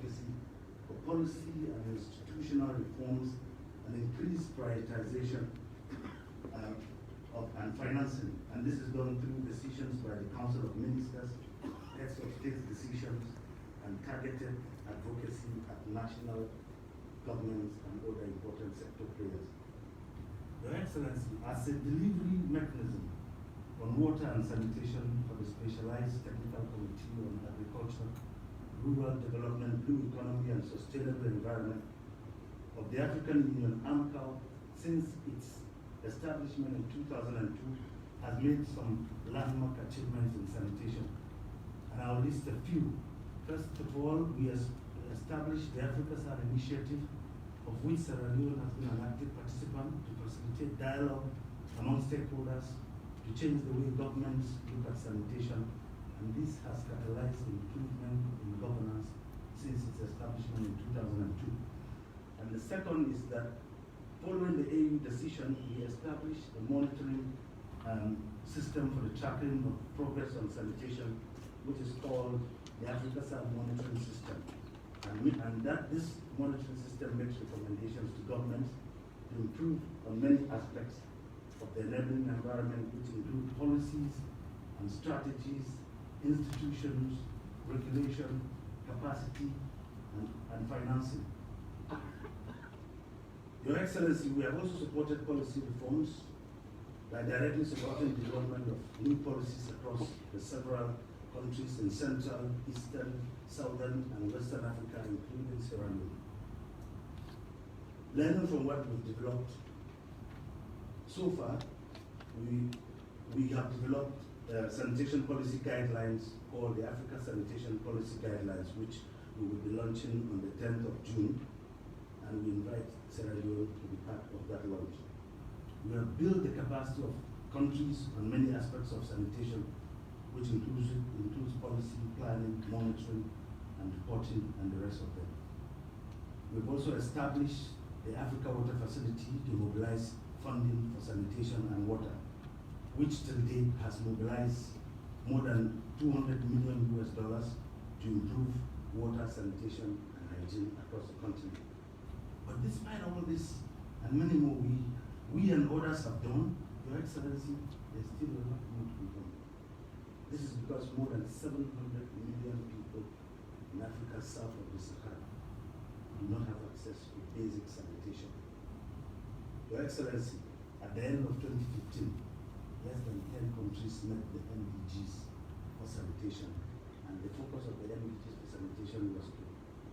advocacy for policy and institutional reforms and increased prioritization and financing. And this is done through decisions by the Council of Ministers, heads of state decisions, and targeted advocacy at national governments and other important sector players. Your Excellency, as a delivery mechanism on water and sanitation for the Specialized Technical Committee on Agriculture, Rural Development, Blue Economy and Sustainable Environment of the African Union, AMCOW, since its establishment in 2002, has made some landmark achievements in sanitation. And I'll list a few. First of all, we established the Africa Sad Initiative, of which Sierraleone has been an active participant to facilitate dialogue among stakeholders to change the way governments look at sanitation, and this has catalyzed improvement in governance since its establishment in 2002. And the second is that following the AU decision, we established a monitoring system for the tracking of progress on sanitation, which is called the Africa Sad Monitoring System. And that this monitoring system makes recommendations to governments to improve on many aspects of the enabling environment, which include policies and strategies, institutions, regulation, capacity, and financing. Your Excellency, we have also supported policy reforms by directly supporting the development of new policies across the several countries in Central, Eastern, Southern, and Western Africa, including Sierraleone. Learning from what we've developed so far, we have developed sanitation policy guidelines called the Africa Sanitation Policy Guidelines, which we will be launching on the 10th of June, and we invite Sierraleone to be part of that launch. We have built the capacity of countries on many aspects of sanitation, which includes policy, planning, monitoring, and reporting, and the rest of them. We've also established the Africa Water Facility to mobilize funding for sanitation and water, which till date has mobilized more than $200 million to improve water, sanitation, and hygiene across the continent. But despite all this, and many more we and others have done, Your Excellency, there's still a lot more to be done. This is because more than 700 million people in Africa south of the Sahara do not have access to basic sanitation. Your Excellency, at the end of 2015, less than 10 countries met the MDGs for sanitation, and the focus of the MDGs for sanitation was to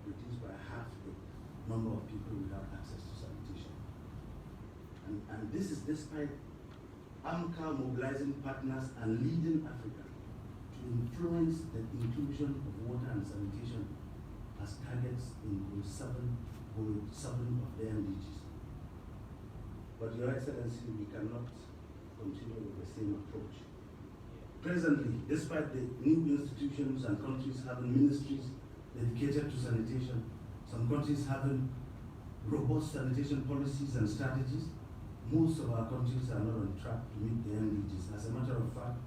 reduce by half the number of people without access to sanitation. And this is despite AMCOW mobilizing partners and leading Africa to influence the inclusion of water and sanitation as targets in goal 7 of the MDGs. But Your Excellency, we cannot continue with the same approach. Presently, despite the new institutions and countries having ministries dedicated to sanitation, some countries having robust sanitation policies and strategies, most of our countries are not on track to meet the MDGs. As a matter of fact,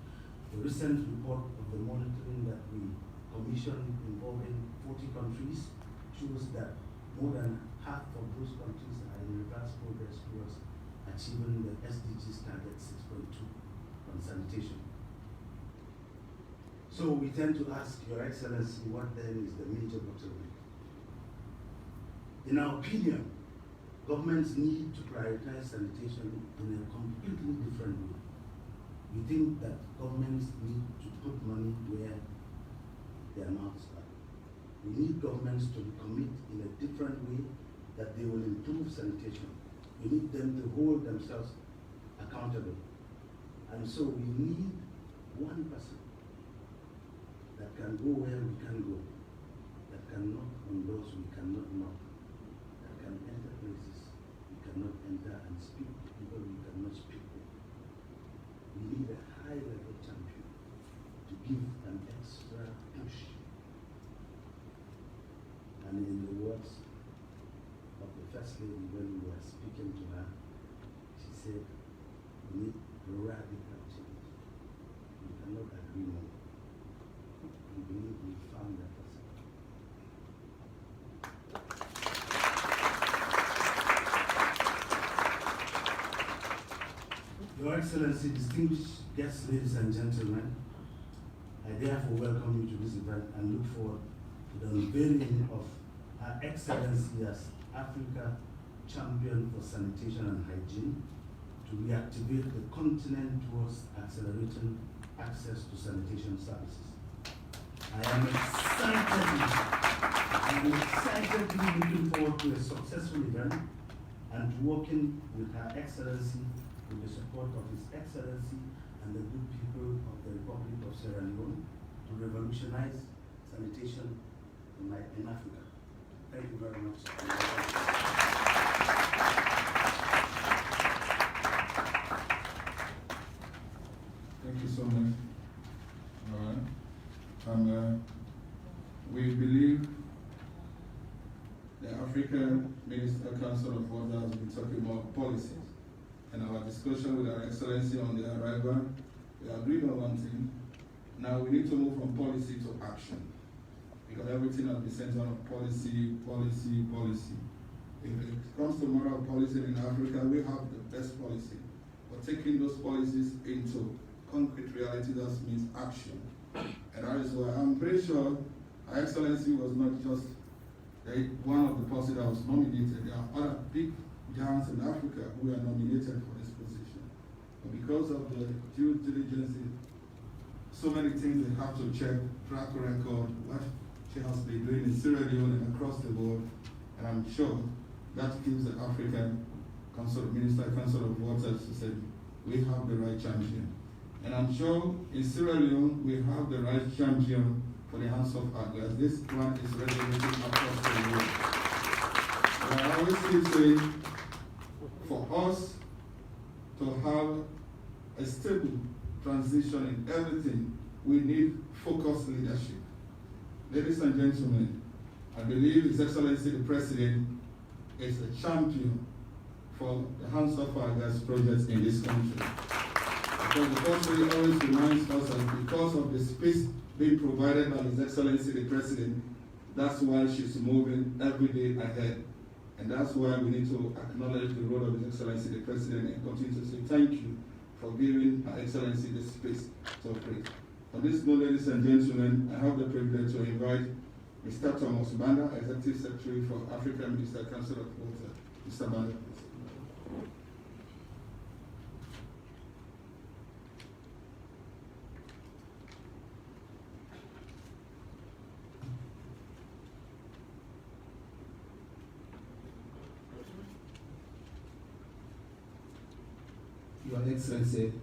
the recent report of the monitoring that we commissioned involving 40 countries shows that more than half of those countries are in reverse progress towards achieving the SDGs target 6.2 on sanitation. So we tend to ask Your Excellency, what then is the major bottleneck? In our opinion, governments need to prioritize sanitation in a completely different way. We think that governments need to put money where their mouths are. We need governments to commit in a different way that they will improve sanitation. We need them to hold themselves accountable. And so we need one person that can go where we can go, that can knock on doors we cannot knock, that can enter places we cannot enter, and speak to people we cannot speak with. We need a high-level champion to give an extra push. And in the words of the First Lady when we were speaking to her, she said, we need radical change. We cannot agree more. We believe we found that person. Your Excellency, distinguished guests, ladies and gentlemen, I therefore welcome you to this event and look forward to the unveiling of Her Excellency as Africa Champion for Sanitation and Hygiene to reactivate the continent towards accelerating access to sanitation services. I am excitedly looking forward to a successful event and to working with Her Excellency with the support of His Excellency and the good people of the Republic of Sierraleone to revolutionize sanitation in Africa. Thank you very much. Thank you so much. All right. We believe the African Minister Council of Water has been talking about policies. In our discussion with Her Excellency on the arrival, we agreed on one thing. Now we need to move from policy to action, because everything has been centered on policy, policy, policy. If it comes to matter of policy in Africa, we have the best policy. But taking those policies into concrete reality, that means action. And that is why I'm pretty sure Her Excellency was not just one of the persons that was nominated. There are other big giants in Africa who are nominated for this position. But because of the due diligence, so many things they have to check, track record, what she has been doing in Sierraleone and across the world. And I'm sure that gives the African Minister Council of Waters to say, we have the right champion. And I'm sure in Sierraleone, we have the right champion for the hands of Atlas. This one is resonating across the world. And I always keep saying, for us to have a stable transition in everything, we need focused leadership. Ladies and gentlemen, I believe His Excellency the President is a champion for the hands of Atlas projects in this country. Because the country always reminds us that because of the space being provided by His Excellency the President, that's why she's moving every day ahead. And that's why we need to acknowledge the role of His Excellency the President and continue to say thank you for giving Her Excellency the space to operate. On this note, ladies and gentlemen, I have the privilege to invite Mr. Thomas Banda, Executive Secretary for African Minister Council of Water. Mr. Banda, please. Your Excellency,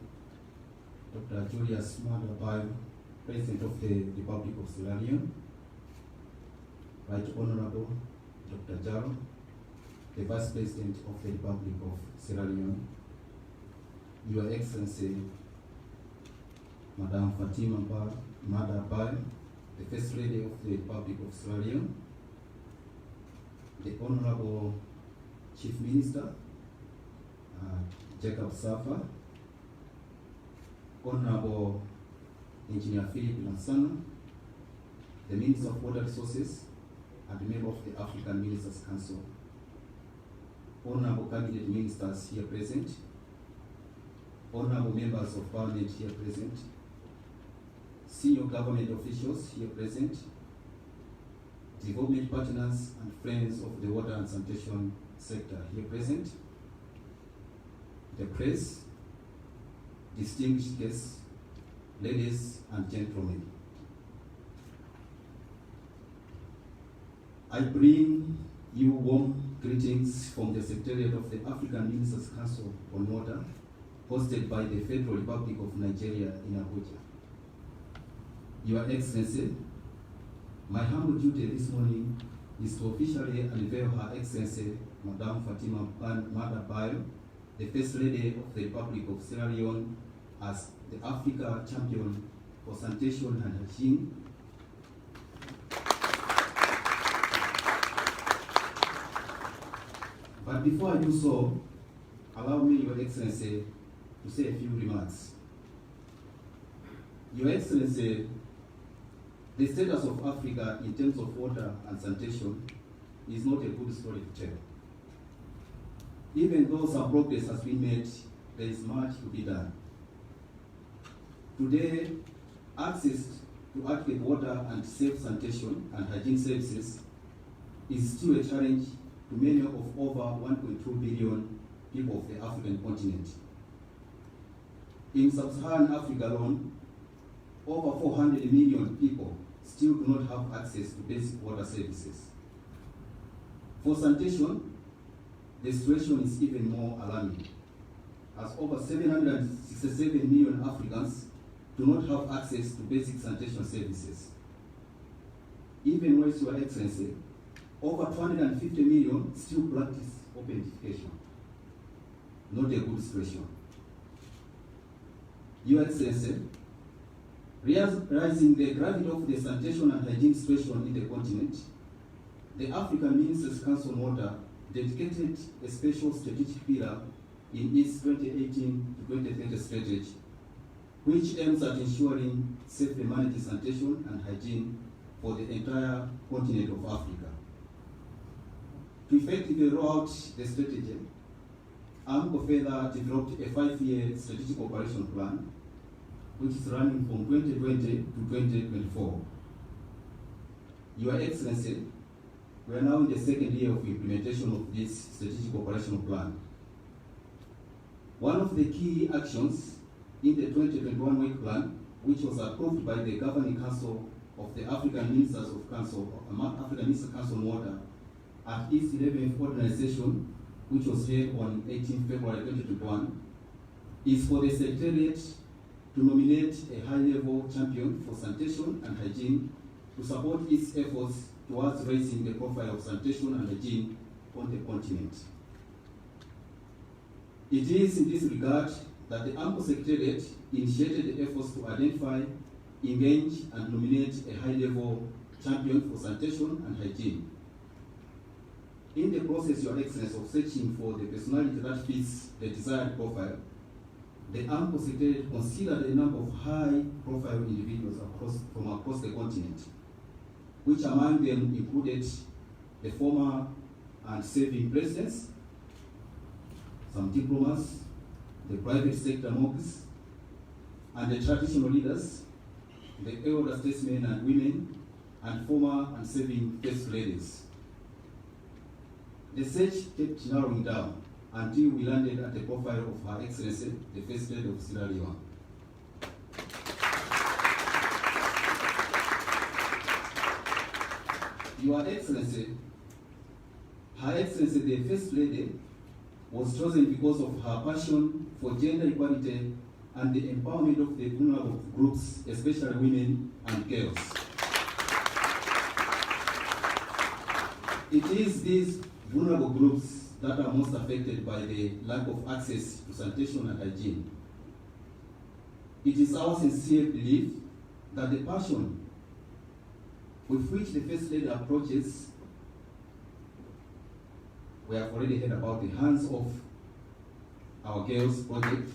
Dr. Juliusmaadabio, President of the Republic of Sierraleone, Right Honorable Dr. Jaro, the Vice President of the Republic of Sierraleone, Your Excellency, Madam Fatima Maada, the First Lady of the Republic of Sierraleone, the Honorable Chief Minister, Jacob Safa, Honorable Engineer Philip Lansana, the Minister of Water Resources, and the member of the African Ministers Council, Honorable Cabinet Ministers here present, Honorable Members of Parliament here present, senior government officials here present, development partners and friends of the water and sanitation sector here present, the press, distinguished guests, ladies and gentlemen. I bring you warm greetings from the Secretariat of the African Ministers Council on Water, hosted by the Federal Republic of Nigeria in Abuja. Your Excellency, my humble duty this morning is to officially unveil Her Excellency, Madam Fatima Maadabio, the First Lady of the Republic of Sierraleone, as the Africa Champion for Sanitation and Hygiene. But before I do so, allow me, Your Excellency, to say a few remarks. Your Excellency, the status of Africa in terms of water and sanitation is not a good story to tell. Even though some progress has been made there is much to be done. Today, access to adequate water and safe sanitation and hygiene services is still a challenge to many of over 1.2 billion people of the African continent. In sub-Saharan Africa alone, over 400 million people still do not have access to basic water services. For sanitation, the situation is even more alarming, as over 767 million Africans do not have access to basic sanitation services. Even worse, Your Excellency, over 250 million still practice open defecation. Not a good situation. Your Excellency, realizing the gravity of the sanitation and hygiene situation in the continent, the African Ministers' Council on Water dedicated a special strategic pillar in its 2018 to 2030 strategy, which aims at ensuring safely managed sanitation and hygiene for the entire continent of Africa. To effectively roll out the strategy, AMCOW further developed a 5-year strategic operation plan, which is running from 2020 to 2024. Your Excellency, we are now in the second year of implementation of this strategic operational plan. One of the key actions in the 2021 work plan, which was approved by the Governing Council of the African Ministers of Council, African Ministers Council on Water, at its 11th ordinary session, which was held on 18 February 2021, is for the Secretariat to nominate a high-level champion for sanitation and hygiene to support its efforts towards raising the profile of sanitation and hygiene on the continent. It is in this regard that the AMCOW Secretariat initiated the efforts to identify, engage, and nominate a high-level champion for sanitation and hygiene. In the process, Your Excellency, of searching for the personality that fits the desired profile, the AMCOW Secretariat considered a number of high-profile individuals from across the continent, which among them included the former and serving presidents, some diplomats, the private sector monks, and the traditional leaders, the elder statesmen and women, and former and serving first ladies. The search kept narrowing down until we landed at the profile of Her Excellency, the First Lady of Sierraleone. Your Excellency, Her Excellency, the First Lady, was chosen because of her passion for gender equality and the empowerment of the vulnerable groups, especially women and girls. It is these vulnerable groups that are most affected by the lack of access to sanitation and hygiene. It is our sincere belief that the passion with which the First Lady approaches, we have already heard about the Hands Off Our Girls project,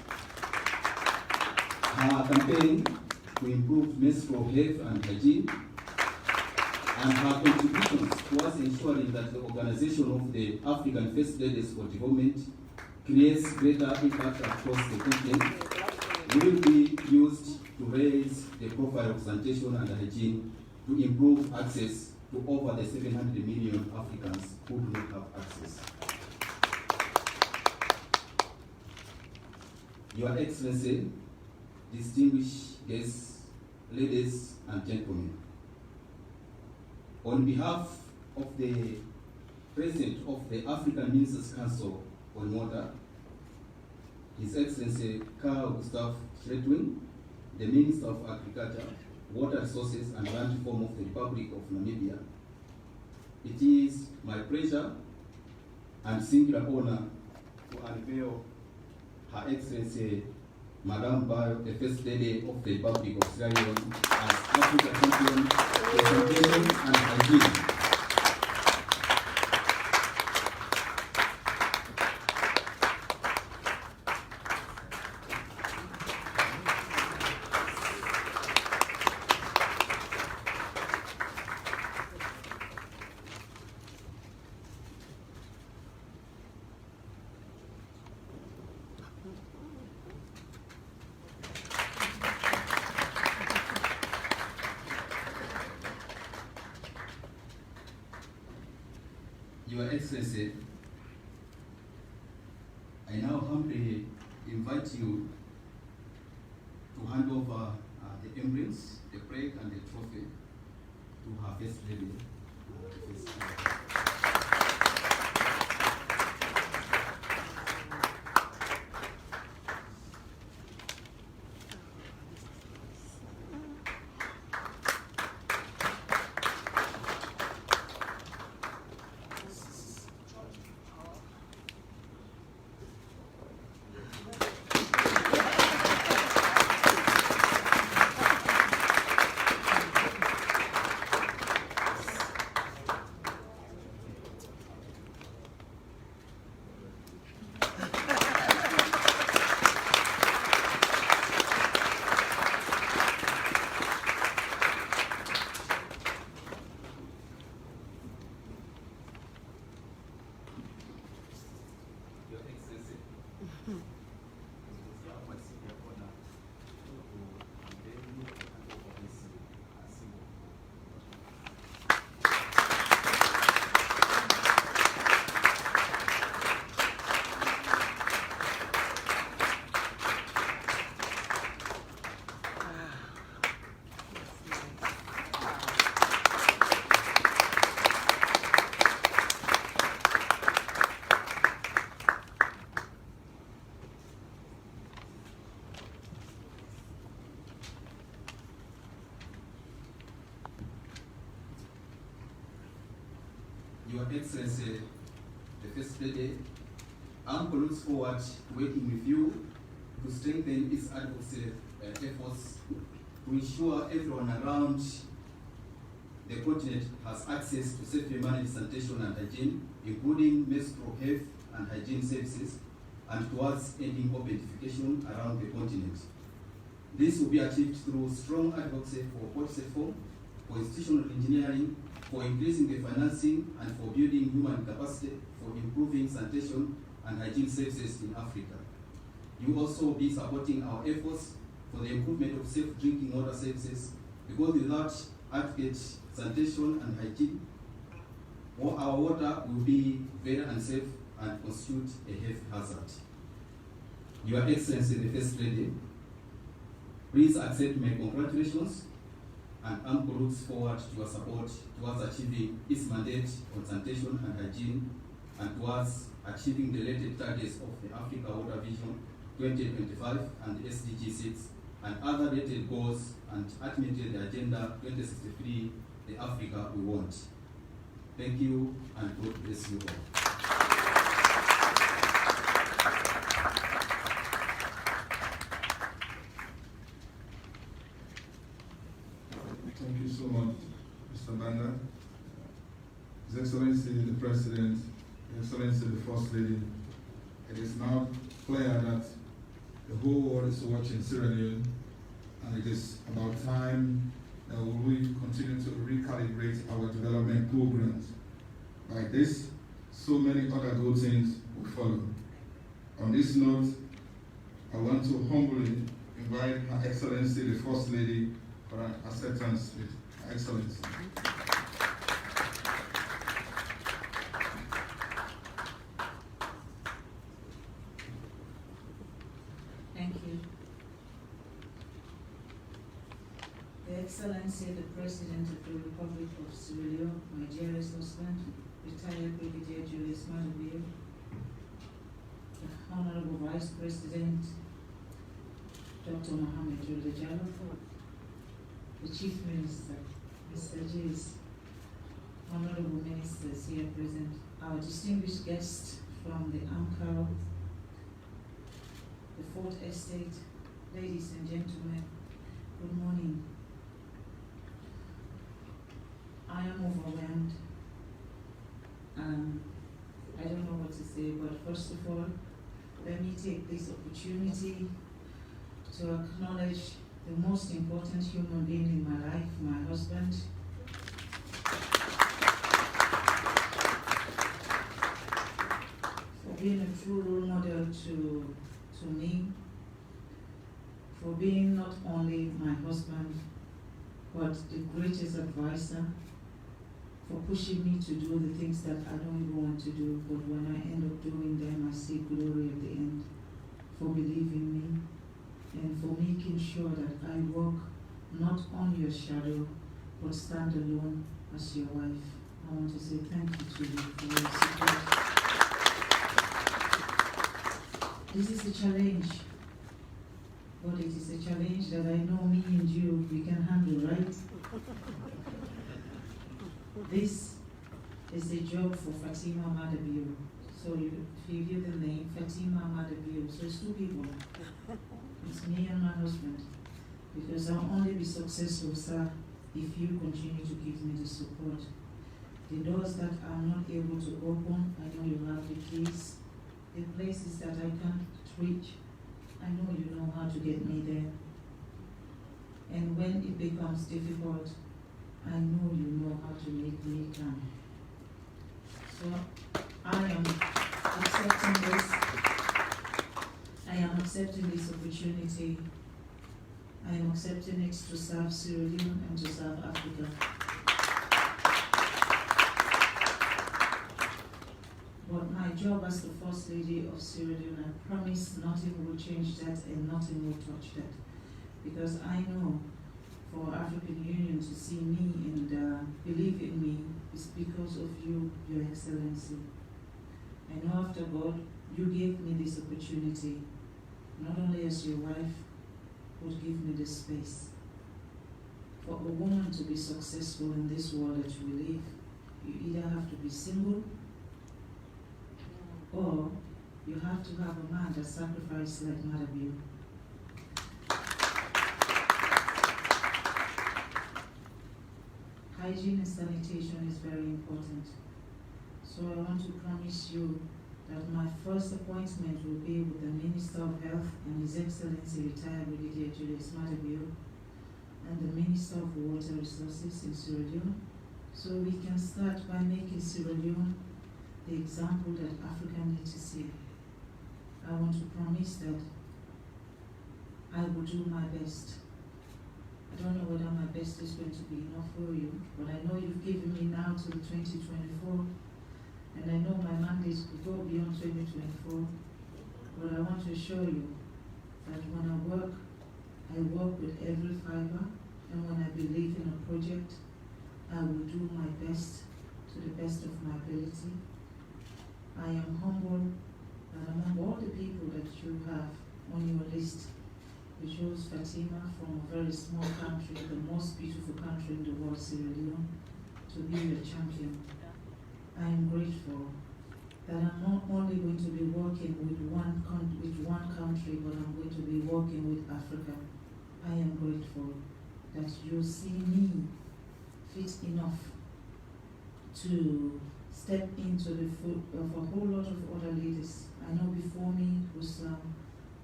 her campaign to improve menstrual health and hygiene, and her contributions towards ensuring that the organization of the African First Ladies for Development creates greater impact across the continent will be used to raise the profile of sanitation and hygiene to improve access to over the 700 million Africans who do not have access. Your Excellency, distinguished guests, ladies and gentlemen, on behalf of the President of the African Ministers' Council on Water, His Excellency Carl Gustav Schretwin, the Minister of Agriculture, Water Resources and Land Reform of the Republic of Namibia, it is my pleasure and singular honor to unveil Her Excellency Madam Bio, the First Lady of the Republic of Sierraleone, as Africa Champion for Sanitation and Hygiene. Your Excellency, I now humbly invite you to hand over the emblems, the plaque, and the trophy to her First Lady. Your Excellency, the First Lady, AMCOW looks forward to working with you to strengthen its advocacy efforts to ensure everyone around the continent has access to safely managed sanitation and hygiene, including menstrual health and hygiene services, and towards ending objectification around the continent. This will be achieved through strong advocacy for policy reform, for institutional engineering, for increasing the financing, and for building human capacity for improving sanitation and hygiene services in Africa. You will also be supporting our efforts for the improvement of safe drinking water services, because without adequate sanitation and hygiene, our water will be very unsafe and constitute a health hazard. Your Excellency, the First Lady, please accept my congratulations, and AMCOW looks forward to your support towards achieving its mandate on sanitation and hygiene, and towards achieving the related targets of the Africa Water Vision 2025 and the SDG 6 and other related goals, and ultimately the Agenda 2063, the Africa we want. Thank you, and God bless you all. Thank you so much, Mr. Banda. His Excellency the President, His Excellency the First Lady, it is now clear that the whole world is watching Sierra Leone, and it is about time that we continue to recalibrate our development programs. Like this, so many other good things will follow. On this note, I want to humbly invite Her Excellency the First Lady for an acceptance with Her Excellency. Thank you. Your Excellency, the President of the Republic of Sierraleone, my dearest husband, retired Brigadier Juliusmaadabio, the Honorable Vice President, Dr. Mohammed Jalal, the Chief Minister, Mr. Giles, Honorable Ministers here present, our distinguished guests from the AMCOW, the Fourth Estate, ladies and gentlemen, good morning. I am overwhelmed. I don't know what to say, but first of all, let me take this opportunity to acknowledge the most important human being in my life, my husband. For being a true role model to me, for being not only my husband, but the greatest advisor, for pushing me to do the things that I don't even want to do, but when I end up doing them, I see glory at the end, for believing me, and for making sure that I walk not on your shadow, but stand alone as your wife. I want to say thank you to you for your support. This is a challenge, but it is a challenge that I know me and you, we can handle, right? This is the job for Fatima Maadabio. So if you hear the name, Fatima Maadabio, so it's two people. It's me and my husband. Because I'll only be successful, sir, if you continue to give me the support. The doors that I'm not able to open, I know you have the keys. The places that I can't reach, I know you know how to get me there. And when it becomes difficult, I know you know how to make me come. So I am accepting this opportunity. I am accepting it to serve Sierraleone and to serve Africa. But my job as the First Lady of Sierraleone, I promise nothing will change that and nothing will touch that. Because I know for African Union to see me and believe in me is because of you, Your Excellency. I know after God, you gave me this opportunity, not only as your wife, but give me this space. For a woman to be successful in this world that we live, you either have to be single, or you have to have a man that sacrifices like Maadabio. Hygiene and sanitation is very important. So I want to promise you that my first appointment will be with the Minister of Health and His Excellency retired presidentjuliusmaadabio and the Minister of Water Resources in Sierraleone, so we can start by making Sierraleone the example that Africa needs to see. I want to promise that I will do my best. I don't know whether my best is going to be enough for you, but I know you've given me now till 2024, and I know my mandate could go beyond 2024, but I want to assure you that when I work with every fiber, and when I believe in a project, I will do my best to the best of my ability. I am humble that among all the people that you have on your list, you chose Fatima from a very small country, the most beautiful country in the world, Sierraleone, to be your champion. I am grateful that I'm not only going to be working with one country, but I'm going to be working with Africa. I am grateful that you see me fit enough to step into the foot of a whole lot of other leaders. I know before me was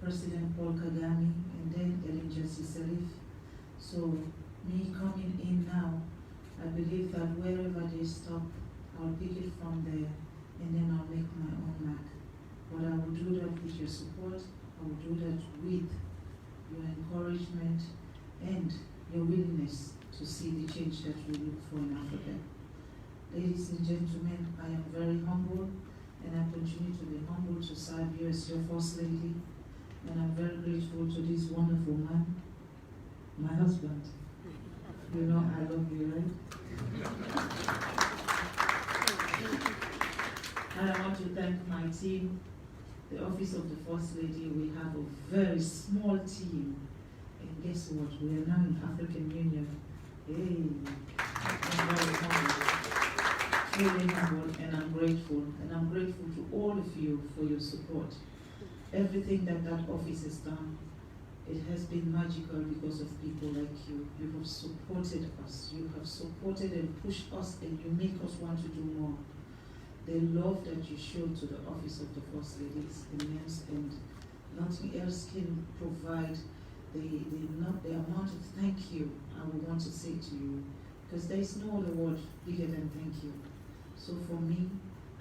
President Paul Kagame and then Ellen Jesse Salif. So me coming in now, I believe that wherever they stop, I'll pick it from there and then I'll make my own mark. But I will do that with your support, I will do that with your encouragement and your willingness to see the change that we look for in Africa. Ladies and gentlemen, I am very humble and I continue to be humble to serve you as your First Lady. And I'm very grateful to this wonderful man, my husband. You know I love you, right? And I want to thank my team, the Office of the First Lady. We have a very small team. And guess what? We are now in African Union. Hey, I'm very humble. Really humble, and I'm grateful. And I'm grateful to all of you for your support. Everything that office has done, it has been magical because of people like you. You have supported us. You have supported and pushed us, and you make us want to do more. The love that you show to the Office of the First Lady is immense, and nothing else can provide the amount of thank you I would want to say to you, because there is no other word bigger than thank you. So for me,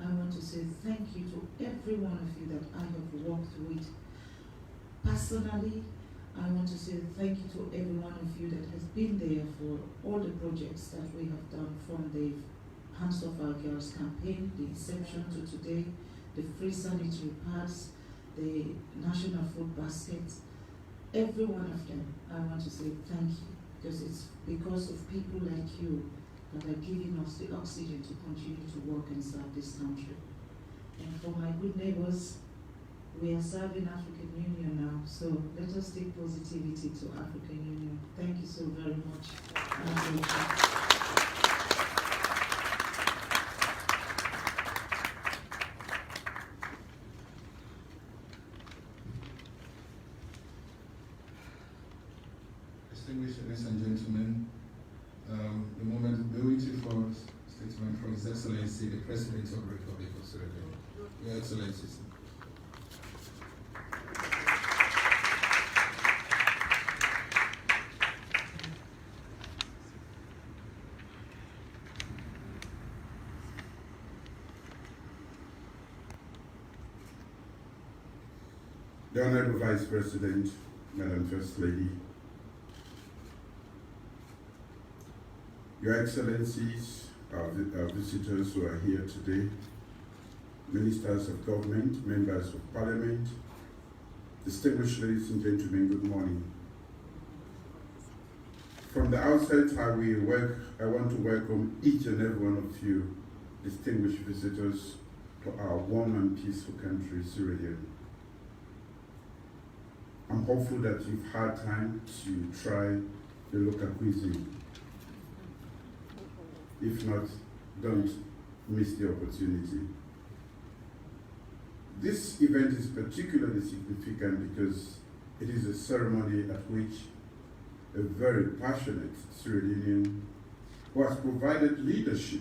I want to say thank you to every one of you that I have worked with. Personally, I want to say thank you to every one of you that has been there for all the projects that we have done from the Hands Off Our Girls campaign, the inception to today, the free sanitary pads, the national food basket, every one of them, I want to say thank you, because it's because of people like you that are giving us the oxygen to continue to work and serve this country. And for my good neighbors, we are serving African Union now, so let us take positivity to African Union. Thank you so very much. Distinguished ladies and gentlemen, the moment of beautiful statement from His Excellency, the President of the Republic of Sierraleone. Your Excellencies. The Honorable Vice President, Madam First Lady, Your Excellencies, our visitors who are here today, Ministers of Government, Members of Parliament, distinguished ladies and gentlemen, good morning. From the outset, I want to welcome each and every one of you, distinguished visitors, to our warm and peaceful country, Sierraleone. I'm hopeful that you've had time to try the local cuisine. If not, don't miss the opportunity. This event is particularly significant because it is a ceremony at which a very passionate Sierraleonean who has provided leadership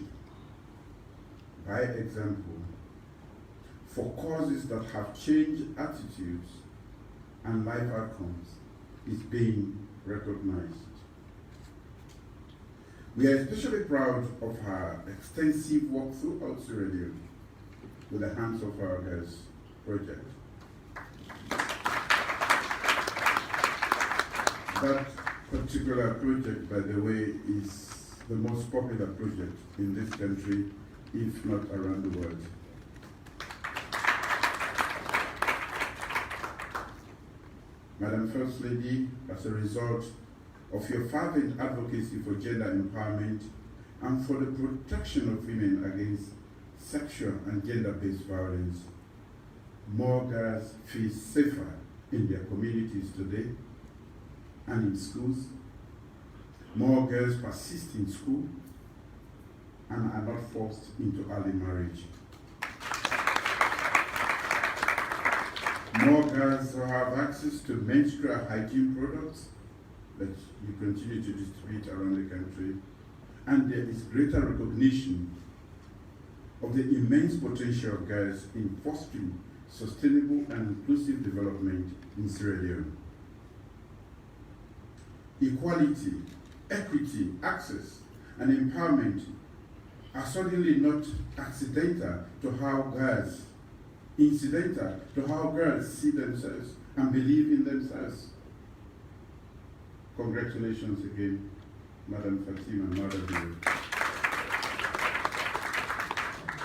by example for causes that have changed attitudes and life outcomes is being recognized. We are especially proud of her extensive work throughout Sierraleone with the Hands Off Our Girls project. That particular project, by the way, is the most popular project in this country, if not around the world. Madam First Lady, as a result of your fervent advocacy for gender empowerment and for the protection of women against sexual and gender-based violence, more girls feel safer in their communities today and in schools. More girls persist in school and are not forced into early marriage. More girls have access to menstrual hygiene products that you continue to distribute around the country, and there is greater recognition of the immense potential of girls in fostering sustainable and inclusive development in Sierraleone. Equality, equity, access, and empowerment are certainly not incidental to how girls see themselves and believe in themselves. Congratulations again, Madam Fatima Maadabio.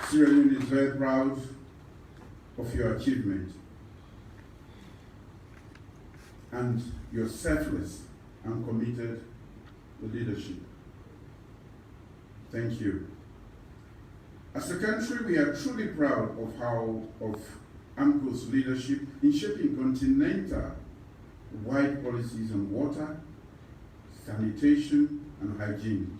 Sierraleone is very proud of your achievement and your selfless and committed leadership. Thank you. As a country, we are truly proud of AMCOW's leadership in shaping continental-wide policies on water, sanitation, and hygiene.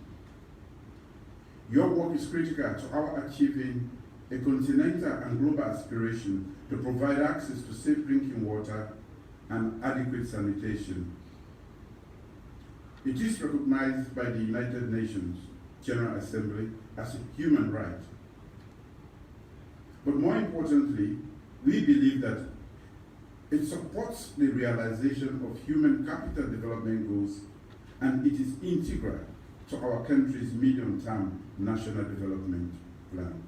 Your work is critical to our achieving a continental and global aspiration to provide access to safe drinking water and adequate sanitation. It is recognized by the United Nations General Assembly as a human right. But more importantly, we believe that it supports the realization of human capital development goals, and it is integral to our country's medium-term national development plan.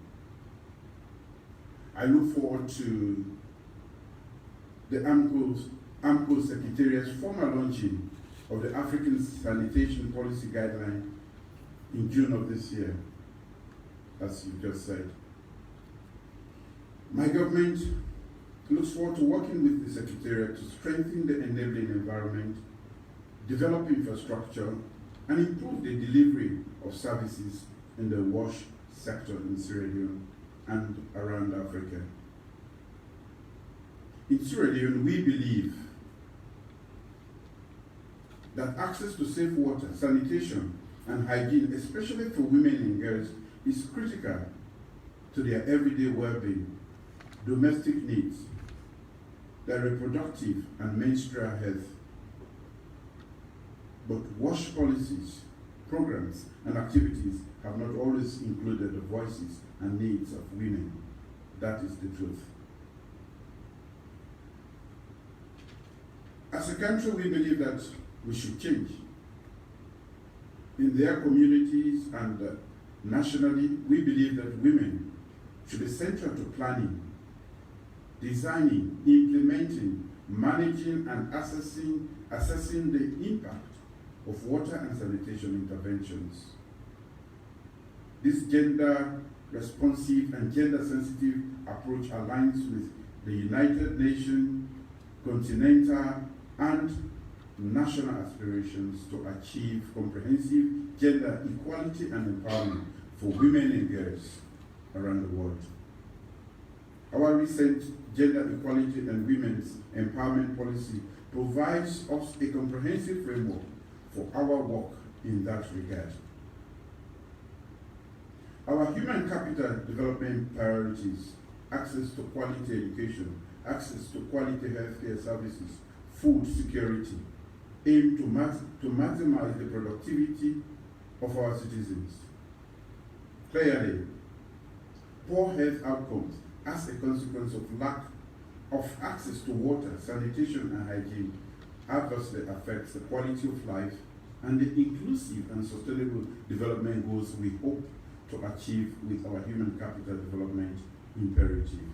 I look forward to the AMCOW Secretariat's formal launching of the African Sanitation Policy Guideline in June of this year. as you just said. My government looks forward to working with the Secretariat to strengthen the enabling environment, develop infrastructure, and improve the delivery of services in the wash sector in Sierra Leone and around Africa. In Sierra Leone, we believe that access to safe water, sanitation, and hygiene, especially for women and girls, is critical to their everyday well-being, domestic needs, their reproductive and menstrual health. But WASH policies, programs, and activities have not always included the voices and needs of women. That is the truth. As a country, we believe that we should change. In their communities and nationally, we believe that women should be central to planning, designing, implementing, managing, and assessing the impact of water and sanitation interventions. This gender-responsive and gender-sensitive approach aligns with the United Nations continental and national aspirations to achieve comprehensive gender equality and empowerment for women and girls around the world. Our recent gender equality and women's empowerment policy provides us a comprehensive framework for our work in that regard. Our human capital development priorities, access to quality education, access to quality healthcare services, food security, aim to maximize the productivity of our citizens. Clearly, poor health outcomes as a consequence of lack of access to water, sanitation, and hygiene adversely affects the quality of life and the inclusive and sustainable development goals we hope to achieve with our human capital development imperative.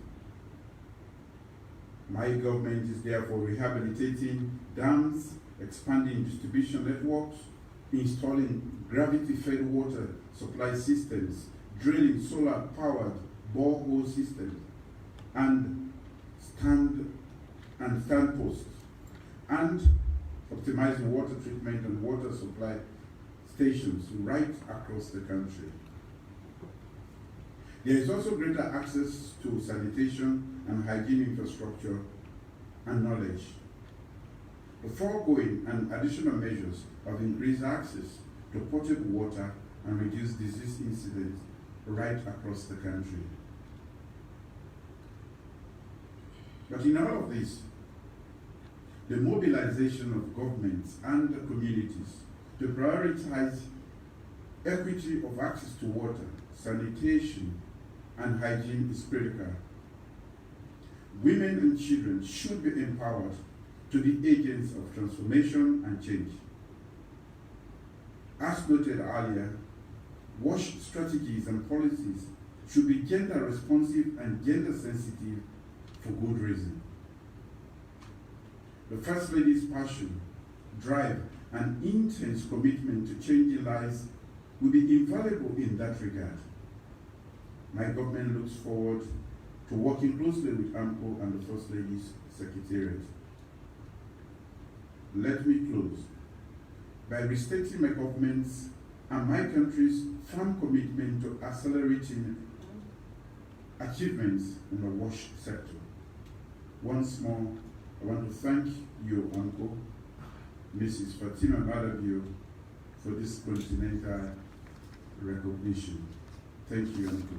My government is therefore rehabilitating dams, expanding distribution networks, installing gravity-fed water supply systems, drilling solar-powered borehole systems, and stand posts, and optimizing water treatment and water supply stations right across the country. There is also greater access to sanitation and hygiene infrastructure and knowledge. The foregoing and additional measures have increased access to potable water and reduced disease incidents right across the country. But in all of this, the mobilization of governments and the communities to prioritize equity of access to water, sanitation, and hygiene is critical. Women and children should be empowered to be agents of transformation and change. As noted earlier, WASH strategies and policies should be gender responsive and gender sensitive for good reason. The First Lady's passion, drive, and intense commitment to changing lives will be invaluable in that regard. My government looks forward to working closely with AMCOW and the First Lady's Secretariat. Let me close by restating my government's and my country's firm commitment to accelerating achievements in the WASH sector. Once more, I want to thank you, Uncle, Mrs. Fatima Maadabio, for this continental recognition. Thank you, Uncle.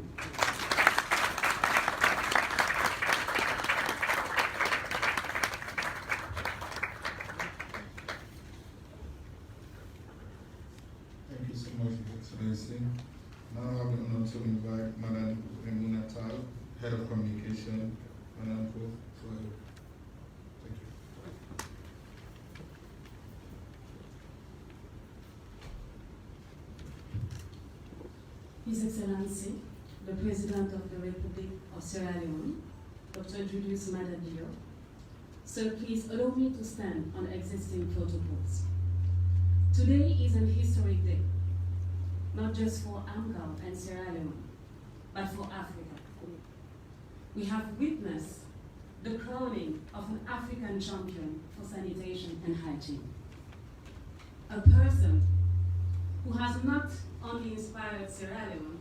Thank you so much, Excellency. Now I have the honor to invite Madam Maada, Head of Communication, Madam Ko. Thank you. His Excellency, the President of the Republic of Sierraleone, Dr. Juliusmaadabio. Sir, please allow me to stand on existing protocols. Today is an historic day, not just for AMCOW and Sierraleone, but for Africa. We have witnessed the crowning of an African champion for sanitation and hygiene. A person who has not only inspired Sierraleone,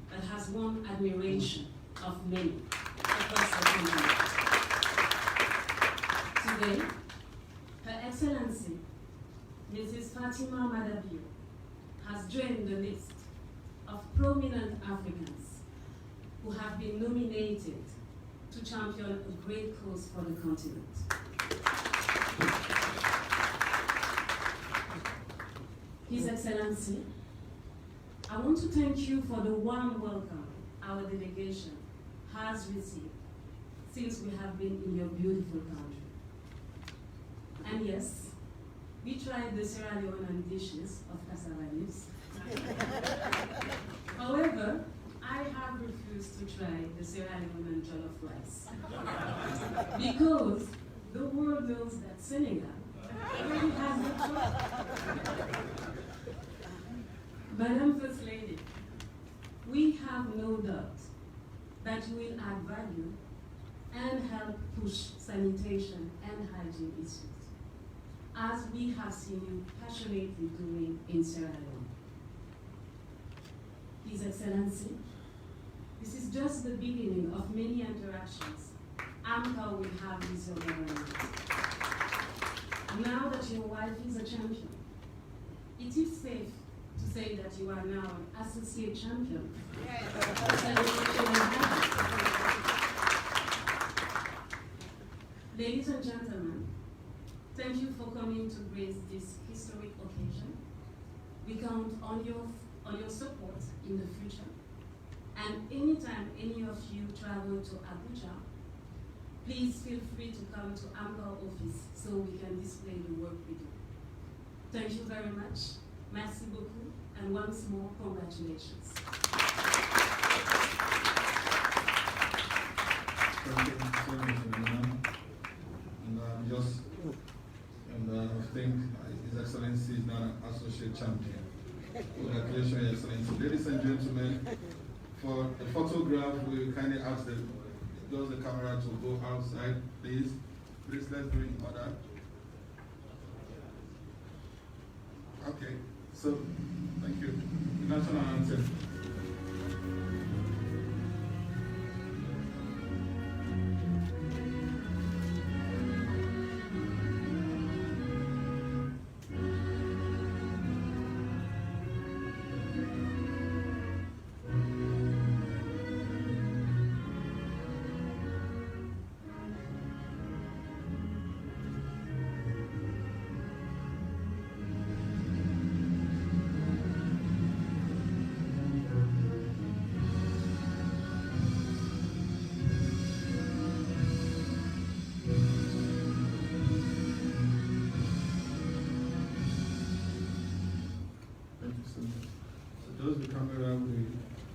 but has won admiration of many across the continent. Today, Her Excellency, Mrs. Fatima Maadabio, has joined the list of prominent Africans who have been nominated to champion a great cause for the continent. His Excellency, I want to thank you for the warm welcome our delegation has received since we have been in your beautiful country. And yes, we tried the Sierraleone dishes of cassava leaves. However, I have refused to try the Sierraleone jollof rice because the world knows that Senegal already has the choice. Madam First Lady, we have no doubt that you will add value and help push sanitation and hygiene issues, as we have seen you passionately doing in Sierraleone. His Excellency, this is just the beginning of many interactions AMCOW will have with your government. Now that your wife is a champion, it is safe to say that you are now an associate champion. Ladies and gentlemen, thank you for coming to grace this historic occasion. We count on your support in the future. And anytime any of you travel to Abuja, please feel free to come to AMCOW office so we can display the work we do. Thank you very much. Merci beaucoup, and once more, congratulations. Thank you so much, Madam. And I think His Excellency is now an associate champion. Congratulations, Your Excellency. Ladies and gentlemen, for the photograph, we kindly ask the camera to go outside, please. Please, let's do it in order. Okay, so thank you. The national anthem. Those the camera will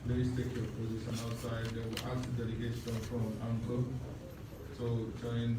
please take your position outside. They will ask the delegation from AMCOW to join